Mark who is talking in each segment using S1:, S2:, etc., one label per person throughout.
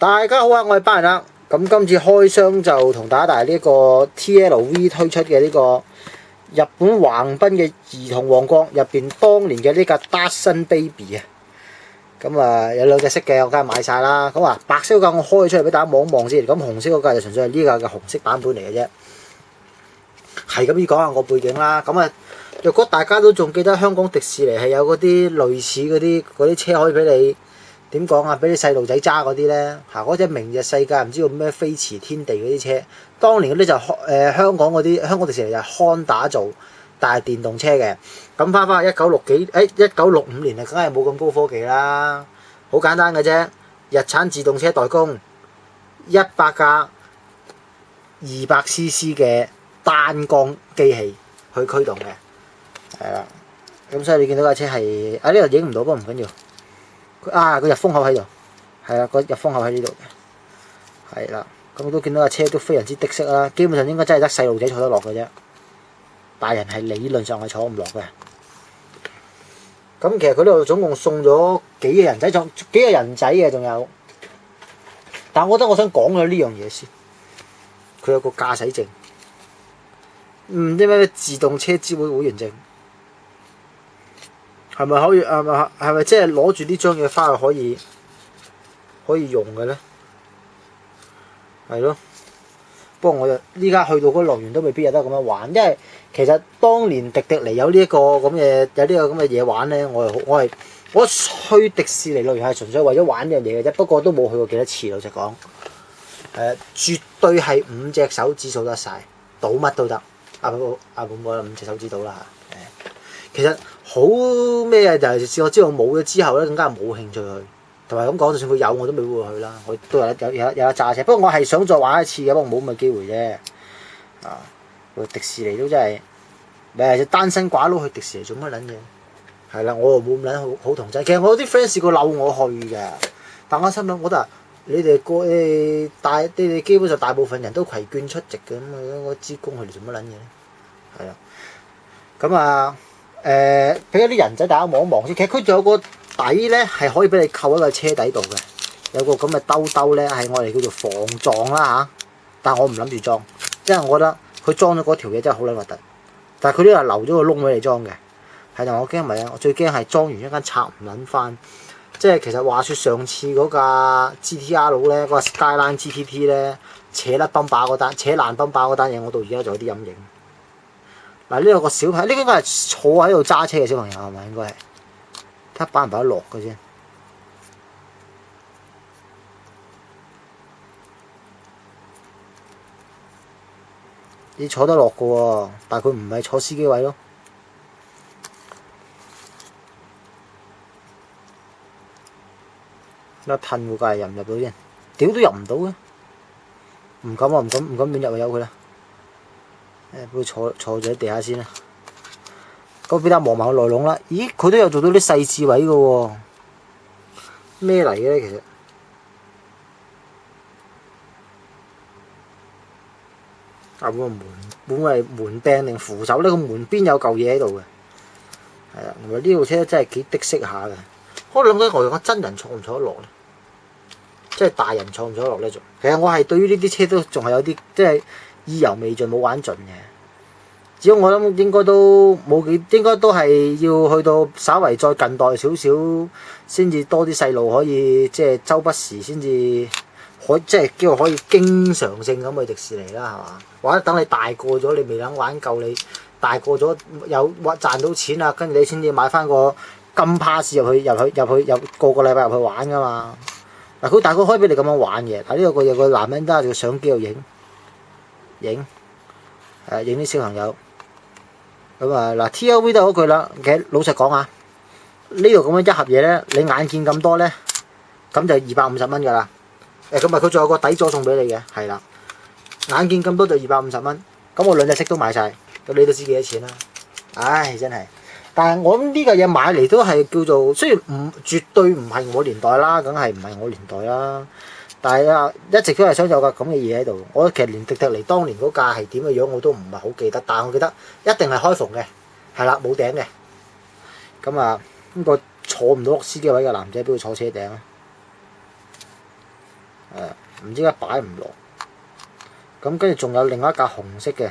S1: 大家好啊，我係班人啦。咁今次開箱就同大家帶嚟呢個 TLV 推出嘅呢個日本橫濱嘅兒童王國入邊當年嘅呢架 Datsun Baby 啊。咁啊有兩隻色嘅，我梗係買晒啦。咁啊白色嗰架我開出嚟俾大家望一望先。咁紅色嗰架就純粹係呢架嘅紅色版本嚟嘅啫。係咁要講下我背景啦。咁啊，若果大家都仲記得香港迪士尼係有嗰啲類似嗰啲車可以俾你。點講啊？俾啲細路仔揸嗰啲咧，嗰隻明日世界唔知道咩飛馳天地嗰啲車，當年嗰啲就香港嗰啲香港迪士尼就康打造，但係電動車嘅。咁翻翻1965年啊，梗係冇咁高科技啦，好簡單嘅啫，日產自動車代工，100架200cc 嘅單缸機器去驅動嘅，係啦。咁所以你見到架車係呢度影唔到，不過唔緊要。個入風口喺度，係啦，個入風口喺呢度嘅，係啦。咁我都見到架車都非常之的色啦，基本上應該真係得細路仔坐得落嘅啫，大人係理論上係坐唔落嘅。咁其實佢呢度總共送咗幾個人仔嘅，仲有。但我覺得我想講嘅呢樣嘢先，佢有個駕駛證，唔知咩自動車資會會員證。係咪可以？係咪即係攞住呢張嘢翻去可以用嘅咧？係咯。不過我就依家去到嗰樂園都未必有得咁樣玩，因為其實當年迪尼有呢一個咁嘅嘢玩咧，我去迪士尼樂園係純粹為咗玩呢樣嘢嘅啫。不過都冇去過幾多次，老實講。絕對係5隻手指數得晒，賭乜都得。本5隻手指賭啦嚇。其實好咩啊？就係我知道冇咗之後咧，更加冇興趣去。同埋咁講，就算佢有，我都未會去啦。我都有得揸車。不過我係想再玩一次嘅，不過冇咁嘅機會啫。迪士尼都真係，咪單身寡佬去迪士尼做乜撚嘢？係啦，我又冇咁撚好童真。其實我啲 friend 試過溜我去嘅，但我心諗，我覺得你哋基本上大部分人都攜眷出席嘅，咁我支公佢哋做乜撚嘢咧？係啦，咁啊。俾一啲人仔大家望一望先，其實佢仲有個底咧，係可以俾你扣喺個車底度嘅，有個咁嘅兜咧，係我哋叫做防撞啦嚇。但係我唔諗住裝，因為我覺得佢裝咗嗰條嘢真係好撚核突。但係佢呢度留咗個窿俾你裝嘅，係但我驚唔係啊！我最驚係裝完一間拆唔撚翻。即係其實話説上次嗰架 GTR 咧，嗰個 Skyline GTT 咧，扯爛泵把嗰單嘢，我到而家仲有啲陰影。嗱，呢個個小朋友，呢個應該係坐喺度揸車嘅小朋友係咪？應該係睇下擺唔擺得落嘅先。你坐得落嘅喎，但係佢唔係坐司機位咯。一褪嗰架入唔入到先？屌都入唔到嘅，唔敢亂入去，由佢啦。俾佢坐咗喺地下先啦。咁俾大家望埋個內籠啦。咦，佢都有做到啲細緻位嘅喎。咩嚟嘅咧？其實會唔會係門柄定扶手咧？個門邊有嚿嘢喺度嘅。係啊，同埋呢部車真係幾的色下嘅。我諗緊我用真人坐唔坐得落咧？即係大人坐唔坐得落咧？仲其實我係對於呢啲車都仲係有啲即係。意猶未盡，冇玩盡嘅。只要我諗應該都係要去到稍為再近代少少，先至多啲細路可以即係周不時先至即係叫可以經常性咁去迪士尼啦，係嘛？或者等你大個咗，你未諗玩夠，你大個咗有賺到錢啦，跟住你先至買翻個金 pass 入去個個禮拜入去玩噶嘛。嗱，佢大概可以俾你咁樣玩嘅。嗱，呢個有個男人揸住個相機度影啲小朋友。咁啊嗱 ，TLV 都係嗰句啦。其實老實講啊，呢度咁樣一盒嘢咧，你眼見咁多咧，咁就250蚊㗎啦。咁啊，佢仲有個底座送俾你嘅，係啦。眼見咁多就250蚊，咁我兩隻色都買晒，咁你都知幾多錢啦。唉，真係。但係我諗呢個嘢買嚟都係叫做，雖然絕對唔係我年代啦，梗係唔係我年代啦。但係啊，一直都係想有個咁嘅嘢喺度。我其實連迪尼當年嗰架係點嘅樣我都唔係好記得，但係我記得一定係開篷嘅，係啦，冇頂嘅。咁啊，呢個坐唔到司機位嘅男仔俾佢坐車頂啊！唔知點解擺唔落。咁跟住仲有另一架紅色嘅，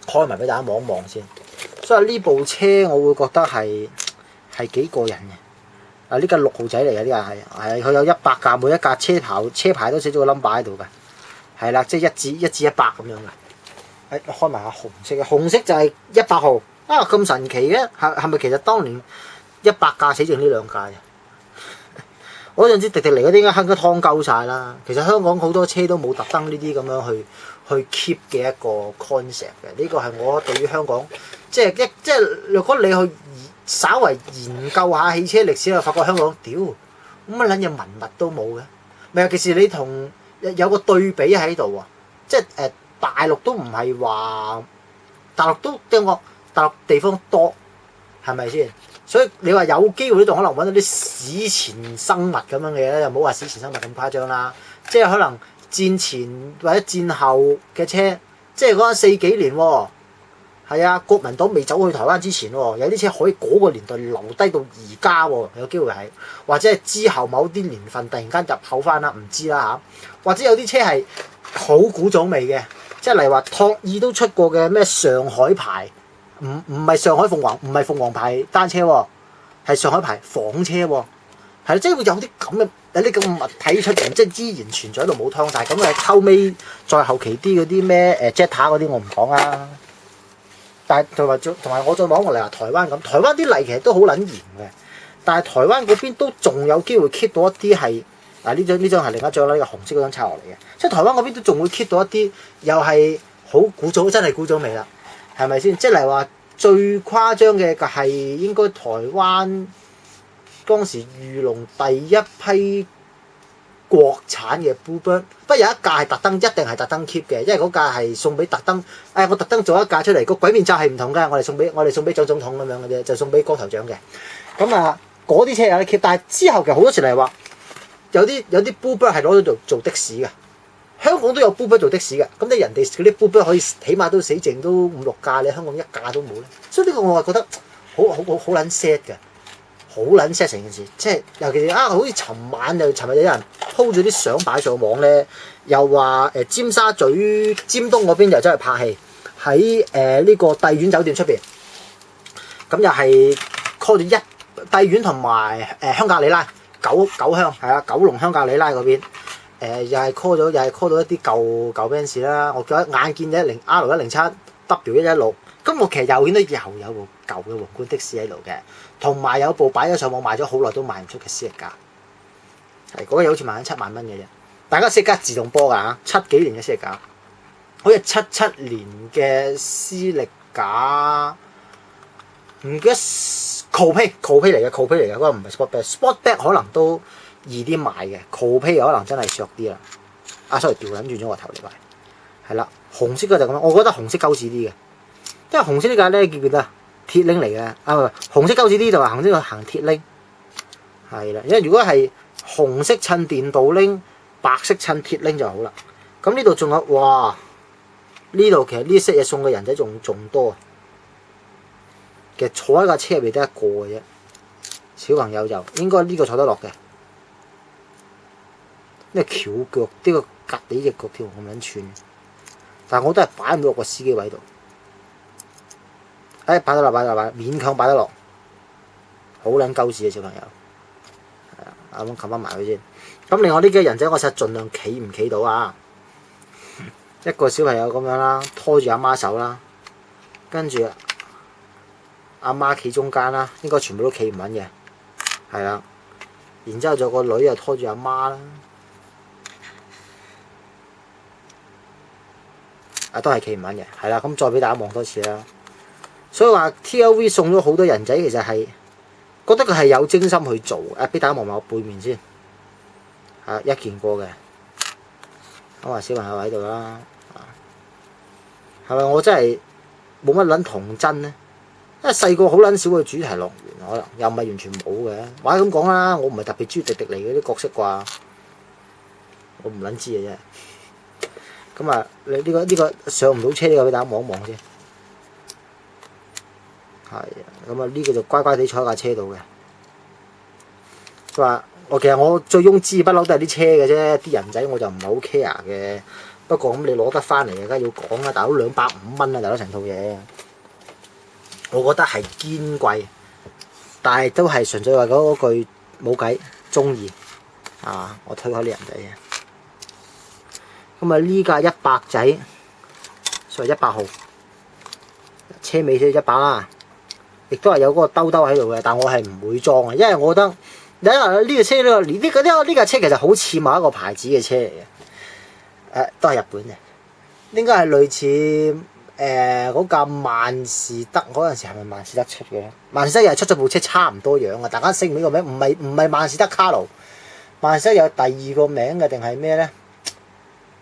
S1: 開埋俾大家望一望先。所以呢部車我會覺得係幾過癮嘅。呢架6號仔嚟嘅，呢架係佢有100架，每一架車牌都寫咗個 number 喺度嘅。係啦，即係1至100咁樣嘅。開埋下紅色嘅，紅色就係100號啊！咁神奇嘅，係咪其實當年100架死剩呢2架啫？我想知迪尼嗰啲應該坑咗湯鳩晒啦。其實香港好多車都冇特登呢啲咁樣去 keep 嘅一個 concept 嘅。呢個係我對於香港即係如果你去稍為研究下汽車歷史，就發覺香港屌咁乜撚嘢文物都冇嘅。咪尤其是你同有個對比喺度啊，即係大陸都唔係話大陸都點講？大陸地方多係咪先？所以你話有機會呢度可能揾到啲史前生物咁樣嘅嘢咧，又唔好話史前生物咁誇張啦。即係可能戰前或者戰後嘅車，即係嗰陣40幾年喎。係啊，國民黨未走去台灣之前喎，有啲車可以嗰個年代留低到而家喎，有機會係或者係之後某啲年份突然間入口翻啦，唔知啦嚇。或者有啲車係好古早味嘅，即係例如話托爾都出過嘅咩上海牌。唔係上海鳳凰，唔係鳳凰牌單車喎，係上海牌房車喎，係啦，即係會有啲咁嘅有啲咁嘅物體出現，即係依然存在喺度冇劏晒。咁後尾再後期啲嗰啲咩Jetta 嗰啲我唔講啦。但係同埋我再講落嚟話台灣咁，台灣啲例其實都好撚嚴嘅，但係台灣嗰邊都仲有機會 keep 到一啲係呢張係另一張啦，呢個紅色嗰張抄落嚟嘅，即係台灣嗰邊都仲會 keep 到一啲又係好古早，真係古早味啦。係咪先？即係例如話最誇張嘅係應該台灣當時裕隆第一批國產嘅 Bluebird， 不過有一架係特登，一定係特登 keep 嘅，因為嗰架係送俾特登。我特登做一架出嚟，個鬼面罩係唔同㗎，我哋送俾蔣總統咁樣嘅啫，就送俾光頭獎嘅。咁嗰啲車有得 keep，但係之後其實好多時嚟話有啲 Bluebird 係攞咗做的士嘅。香港都有 Bluebird 做的士嘅，咁你人哋嗰啲 Bluebird 可以起碼都死剩都5、6架，你香港一架都冇咧，所以呢個我係覺得好撚 sad 嘅，好撚 sad 成件事，即係尤其是好似尋日有人 po 咗啲相擺上網咧，又話尖沙咀尖東嗰邊又走去拍戲喺呢個帝苑酒店出邊，咁又係 call 咗帝苑同埋香格里拉九鄉係啊，九龍香格里拉嗰邊。又係 call 到一啲舊 Benz 啦，我眼見110 R107 W116，咁我其實又見到又有部舊嘅皇冠的士喺度嘅，同埋有部擺咗上網賣咗好耐都賣唔出嘅斯力架，係嗰個好似賣緊7萬蚊嘅啫。大家斯力架自動波㗎嚇，7幾年嘅斯力架，好似77年嘅斯力架，唔記得 Coupe 嚟嘅，嗰個唔係 Sportback 可能都易啲賣嘅，Coupe可能真係削啲啦。sorry 調撚轉咗個頭嚟賣，係啦，紅色嘅就咁樣，我覺得紅色鳩屎啲嘅，因為紅色呢架咧記唔記得啊？鐵鈴嚟嘅，紅色鳩屎啲就話紅色行鐵鈴，係啦，因為如果係紅色襯電鍍鈴，白色襯鐵鈴就好啦。咁呢度仲有哇，呢度其實呢 set 嘢送嘅人仔仲多，其實坐喺架車入邊得一個嘅啫，小朋友就應該呢個坐得落嘅。呢個翹腳，呢個夾你隻腳跳咁撚串，但係我都係擺唔落個司機位度。擺得落，勉強擺得落，好撚鳩屎嘅小朋友。係啊，咁冚翻埋佢先。咁另外呢幾個人仔，我實盡量企唔企到啊？一個小朋友咁樣啦，拖住阿媽手啦，跟住阿媽企中間啦，應該全部都企唔穩嘅，係啦。然之後仲有個女又拖住阿媽啦。都係企唔穩嘅，係啦，咁再俾大家望多次啦。所以話 TLV 送咗好多人仔，其實係覺得佢係有精心去做。俾大家望埋我背面先，一件過嘅。咁小朋友喺度啦，係咪我真係冇乜撚童真咧？因為細個好撚少去主題樂園，可能又唔係完全冇嘅。或者咁講啦，我唔係特別中意迪尼嗰啲角色啩，我唔撚知嘅啫。咁你呢個上唔到車，呢個俾大家望一望先。係啊，咁呢個就乖乖地坐喺架車度嘅。佢話其實我醉翁之意不嬲都係啲車嘅啫，啲人仔我就唔係好 care 嘅。不過咁你攞得翻嚟，梗係要講啦。大佬250蚊啊，大佬成套嘢，我覺得係堅貴，但係都係純粹話嗰句冇計，中意啊！我推開啲人仔嘅。咁啊呢架100仔，所謂100號車尾寫100啦，亦都係有嗰個兜兜喺度嘅，但我係唔會裝嘅，因為我覺得你話呢個車呢架車其實好似某一個牌子嘅車嚟嘅，都係日本嘅，應該係類似嗰架萬事得嗰陣時係咪萬事得出嘅？萬事得又係出咗部車差唔多樣啊！大家識唔識個名？唔係萬事得卡路，萬事得有第二個名嘅定係咩咧？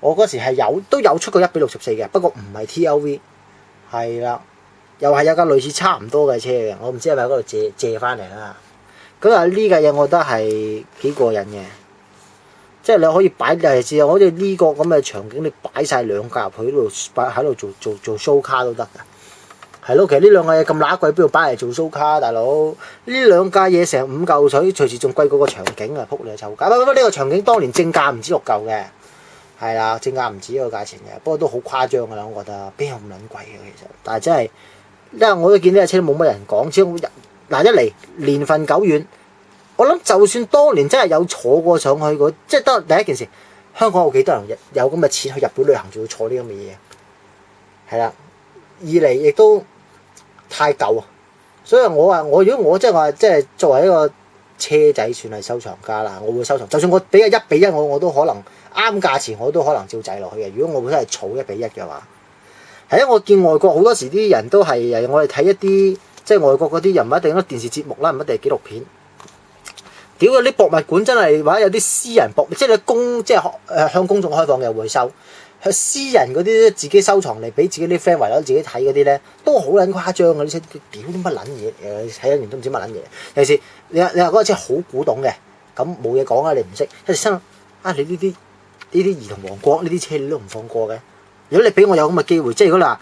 S1: 我嗰時係都有出過1:64嘅，不過唔係 TLV， 係啦，又係有架類似差唔多嘅車嘅，我唔知係咪喺嗰度借翻嚟啦。咁啊呢架嘢我覺得係幾過癮嘅，即係你可以擺例子，好似呢個咁嘅場景，你擺晒兩架入去喺度做 show 卡都得㗎。係咯，其實呢兩架嘢咁乸貴，邊度擺嚟做 show 卡，大佬？呢兩架嘢成5嚿水，隨時仲貴過個場景啊！撲你臭街！不過呢個場景當年正價唔止6嚿嘅。係啦，正價唔止呢個價錢嘅，不過都好誇張㗎啦，我覺得邊有咁撚貴嘅其實，但係真係，因為我都見呢架車冇乜人講，只嗱一嚟年份久遠，我諗就算當年真係有坐過上去即係得第一件事，香港有幾多人有咁嘅錢去日本旅行，仲要坐呢咁嘅嘢？係啦，二嚟亦都太舊啊，所以我話如果我即係作為一個車仔算係收藏家啦，我會收藏，就算我俾個1:1我都可能。啱價錢我都可能照製落去嘅。如果我本身係儲1:1嘅話，係因為我見外國好多時啲人都係我哋睇一啲即係外國嗰啲人唔一定嗰電視節目啦，唔一定係紀錄片。屌嗰啲博物館真係或者有啲私人即係向公眾開放嘅會收，向私人嗰啲自己收藏嚟俾自己啲 friend 圍咗自己睇嗰啲咧，都好撚誇張嘅啲車。屌啲乜撚嘢？睇一年都唔知乜撚嘢。尤其是你話嗰個車好古董嘅，咁冇嘢講啦，你唔識。有時心諗啊，你呢啲兒童王國呢啲車你都唔放過嘅。如果你俾我有咁嘅機會，即係如果你話，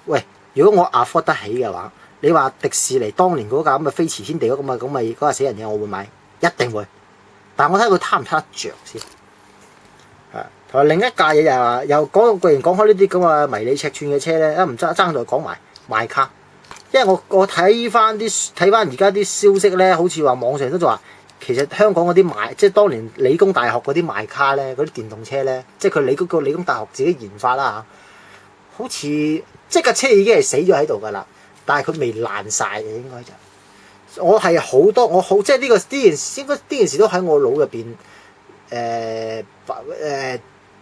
S1: 喂，如果我 afford 得起嘅話，你話迪士尼當年嗰架咁嘅飛馳天地嗰架死人嘢，我會買，一定會。但係我睇佢貪唔貪得着先。係，同埋另一架嘢又話，又講既然講開呢啲咁嘅迷你尺寸嘅車咧，一唔爭在講埋賣卡，因為我睇翻而家啲消息咧，好似話網上都就話。其實香港嗰啲即係當年理工大學嗰啲賣卡咧，嗰啲電動車咧，即係佢理工大學自己研發啦嚇，好似即係架車已經係死咗喺度㗎啦，但係佢未爛晒嘅應該就。我係好多即係呢件事都喺我腦入邊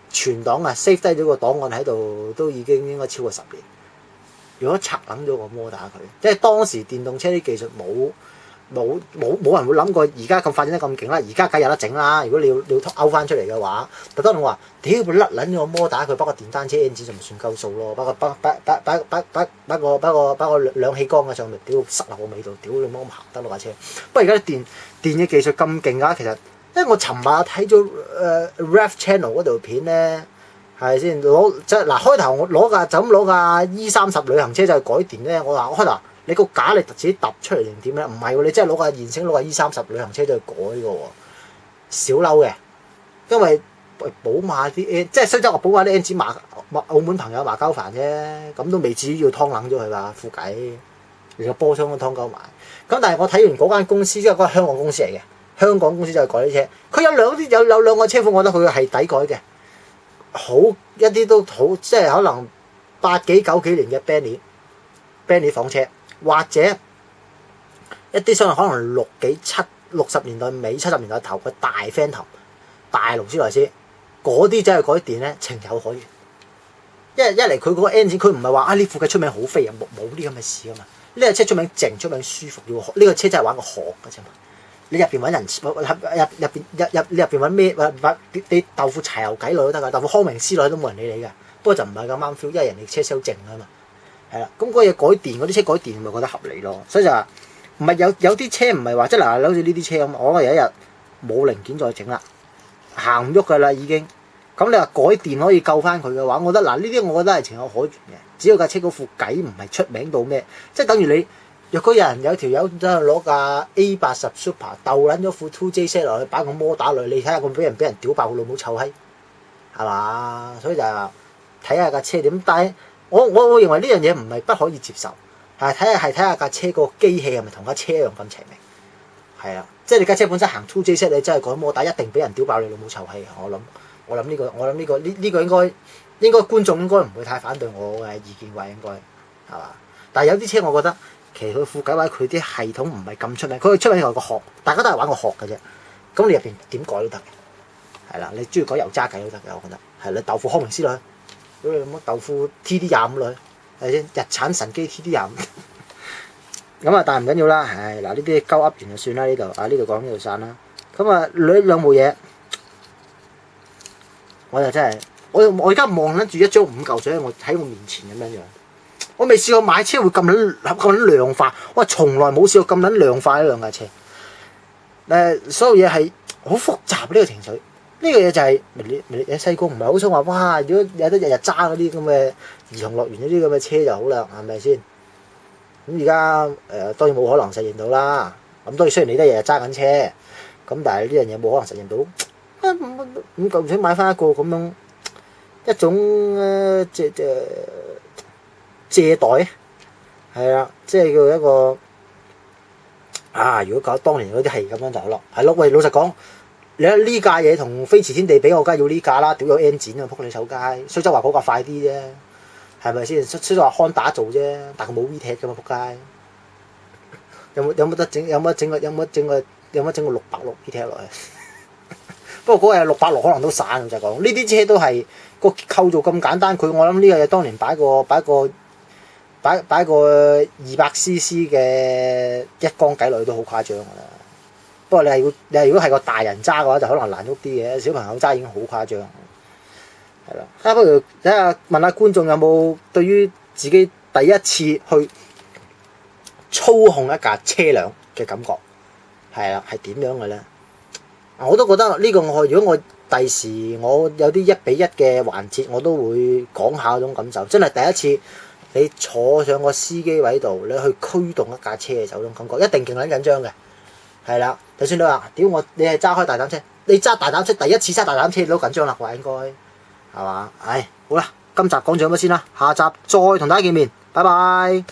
S1: 存檔啊 save 低咗個檔案喺度，都已經應該超過10年。如果拆撚咗個摩打佢，即係當時電動車啲技術冇人會諗過而家咁發展得咁勁啦，而家梗有得整啦。如果你要勾翻出嚟嘅話，特登我話屌佢甩撚咗個摩打佢，不過電單車 engine 就唔算夠數咯。不過擺個兩氣缸喺上面，屌塞落我尾度，屌你冇咁行得落架車。不過而家電嘅技術咁勁㗎，其實因為我尋晚睇咗Rev Channel 嗰條片咧，係先開頭我攞架 E30 旅行車就係改電咧，我話我開頭。你個架你自己揼出嚟定點咧？唔係喎，你真係攞架現成攞架 E30 旅行車就去改嘅喎，少嬲嘅。因為寶馬啲即係雖則我寶馬啲 engine 澳門朋友麻交煩啫，咁都未至於要劏撚咗佢吧？副計連個波箱都劏鳩埋。咁但係我睇完嗰間公司，即係嗰個香港公司嚟嘅，香港公司就係改啲車。佢有兩個車款，我覺得佢係抵改嘅，好一啲都好，即係可能8幾9幾年嘅 Bentley 房車。或者一啲相對可能60年代尾70年代頭嘅大 Phantom 大勞斯萊斯嗰啲真係改電咧情有可原。一嚟佢嗰個 engine 佢唔係話呢副嘅出名好飛啊，冇啲咁嘅事啊嘛。呢個車出名靜，出名舒服，呢個車真係玩個殼嘅啫嘛。你入邊揾人入邊揾咩？你豆腐柴油計落都得㗎，豆腐康明斯落都冇人理你㗎。不過就唔係咁啱 feel，因為人哋車收靜啊嘛。係啦，咁嗰嘢改電嗰啲車改電咪覺得合理咯，所以就話唔係有啲車唔係話即係嗱，好似呢啲車咁，我有一日冇零件再整啦，行唔喐㗎啦已經。咁你話改電可以救翻佢嘅話，我覺得嗱呢啲我覺得係情有可原嘅，只要架車嗰副計唔係出名到咩，即係等於你若果有條友走去攞架 A80 Super 鬥撚咗副 2JZ 落去，擺個摩打落去，你睇下佢俾人屌爆個老母臭閪，係嘛？所以就係睇下架車點。但係我認為呢樣嘢唔係不可以接受，係睇下架車個機器係咪同架車一樣咁邪名。係啊，即係你架車本身行 2JZ，你真係改摩打一定俾人屌爆你老母臭閪。我諗呢個應該觀眾應該唔會太反對我嘅意見啩，應該係嘛？但係有啲車我覺得其實佢副駕位佢啲系統唔係咁出名，佢出名係個殼，大家都係玩個殼嘅啫。咁你入邊點改都得嘅，係啦，你中意改油渣計都得嘅，我覺得係你豆腐康明斯落去，如果你乜豆腐 TD25落去，係先日產神機 TD25。咁啊，但係唔緊要啦，唉嗱呢啲鳩噏完就算啦，呢度講呢度散啦。咁啊兩部嘢，我就真係我而家望緊住一張5嚿水喺我面前咁樣樣，我未試過買車會咁撚量化，我從來冇試過咁撚量化呢兩架車。所有嘢係好複雜呢個情緒，呢個嘢就係你細個唔係好想話，哇！如果有得日日揸嗰啲咁嘅兒童樂園嗰啲咁嘅車就好啦，係咪先？咁而家當然冇可能實現到啦。咁當然雖然你都日日揸緊車，咁但係呢樣嘢冇可能實現到。咁究竟買翻一個咁樣一種借袋，係啦，即係叫一個如果搞當年嗰啲係咁樣就好咯。係咯，喂，老實講，你睇呢架嘢同飛馳天地比，我梗係要呢架啦。屌有 N 展啊，仆你手街。雖則話嗰架快啲啫。係咪先？雖則話康打做啫，但佢冇 V 踢噶嘛，仆街。有冇得整？有冇整個660 V 踢落去？不過嗰個660可能都散，老實講。呢啲車都係個構造咁簡單，我諗呢個嘢當年擺個200cc 嘅一缸計落去都好誇張㗎啦。不過你如果係個大人揸嘅話，就可能難喐啲嘅。小朋友揸已經好誇張。係啦，不如睇下問下觀眾有冇對於自己第一次去操控一架車輛嘅感覺，係啦，係點樣嘅咧？我都覺得呢個如果我第時我有啲1比1嘅環節，我都會講下嗰種感受。真係第一次你坐上個司機位度，你去驅動一架車嘅時候，嗰種感覺一定勁撚緊張嘅。係啦，就算你話你係揸開大膽車，你揸大膽車第一次揸大膽車你都緊張啦，話應該。係嘛？唉，好啦，今集講咗咁多先啦，下集再同大家見面，拜拜。